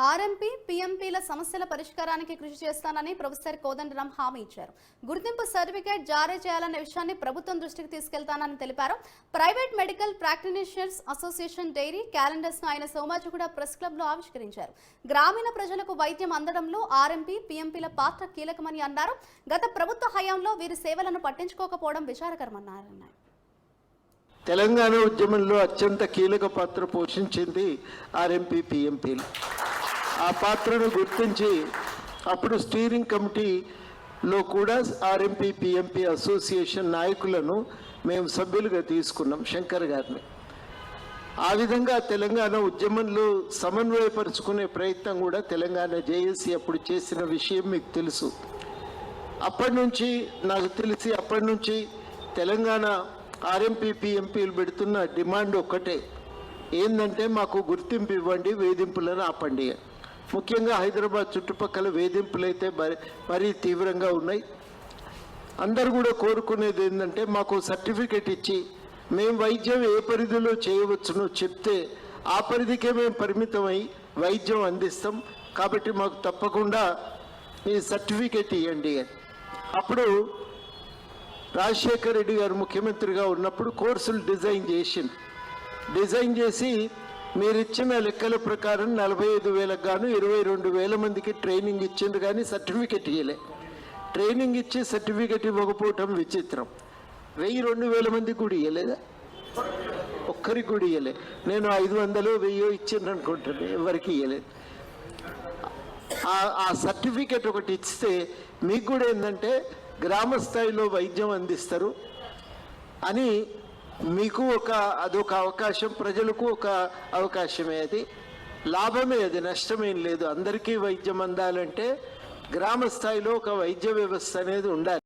RMP పీఎంపీల సమస్యల పరిష్కారానికి కృషి చేస్తానని ప్రొఫెసర్ కోదండరాం హామీ ఇచ్చారు. గుర్తింపు సర్టిఫికేట్ జారీ చేయాలన్న విషయాన్ని ప్రభుత్వం దృష్టికి తీసుకెళ్తానని తెలిపారు. Private medical practitioners association dairy calendars ను ఆయన సోమాజిగూడ ప్రెస్ క్లబ్ లో ఆవిష్కరించారు. గ్రామీణ ప్రజలకు వైద్యం అందడంలో ఆర్ఎంపీ పీఎంపీల పాత్ర కీలకమని అన్నారు. గత ప్రభుత్వ హయాంలో వీరి సేవలను పట్టించుకోకపోవడం విచారకరమన్నారు. తెలంగాణ ఉద్యమంలో అత్యంత కీలక పాత్ర పోషించింది ఆర్ఎంపీ పీఎంపీలు. ఆ పాత్రను గుర్తించి అప్పుడు స్టీరింగ్ కమిటీలో కూడా ఆర్ఎంపీ పీఎంపీ అసోసియేషన్ నాయకులను మేము సభ్యులుగా తీసుకున్నాం, శంకర్ గారిని. ఆ విధంగా తెలంగాణ ఉద్యమంలో సమన్వయపరుచుకునే ప్రయత్నం కూడా తెలంగాణ జేఏసీ అప్పుడు చేసిన విషయం మీకు తెలుసు. అప్పటి నుంచి తెలంగాణ ఆర్ఎంపీ పీఎంపీలు పెడుతున్న డిమాండ్ ఒక్కటే, ఏంటంటే మాకు గుర్తింపు ఇవ్వండి, వేధింపులను ఆపండి. ముఖ్యంగా హైదరాబాద్ చుట్టుపక్కల వేధింపులు అయితే మరీ తీవ్రంగా ఉన్నాయి. అందరూ కూడా కోరుకునేది ఏంటంటే మాకు సర్టిఫికెట్ ఇచ్చి మేము వైద్యం ఏ పరిధిలో చేయవచ్చునో చెప్తే ఆ పరిధికే మేము పరిమితమై వైద్యం అందిస్తాం, కాబట్టి మాకు తప్పకుండా ఈ సర్టిఫికెట్ ఇవ్వండి అని. అప్పుడు రాజశేఖర్ రెడ్డి గారు ముఖ్యమంత్రిగా ఉన్నప్పుడు కోర్సులు డిజైన్ చేసి మీరు ఇచ్చిన లెక్కల ప్రకారం 45,000 గాను 22,000 మందికి ట్రైనింగ్ ఇచ్చిండ్రు, కానీ సర్టిఫికెట్ ఇవ్వలే. ట్రైనింగ్ ఇచ్చి సర్టిఫికెట్ ఇవ్వకపోవటం విచిత్రం. 1,000-2,000 మందికి కూడా ఇవ్వలేదా? ఒక్కరికి కూడా ఇవ్వలే. నేను 500-1000 ఇచ్చిండ్రు అనుకుంటాను, ఎవరికి ఇవ్వలేదు. ఆ సర్టిఫికెట్ ఒకటి ఇస్తే మీకు కూడా ఏంటంటే గ్రామ స్థాయిలో వైద్యం అందిస్తారు అని మీకు అదొక అవకాశం, ప్రజలకు ఒక అవకాశమే. అది లాభమే, అది నష్టమేం లేదు. అందరికీ వైద్యం అందాలంటే గ్రామ స్థాయిలో ఒక వైద్య వ్యవస్థ అనేది ఉండాలి.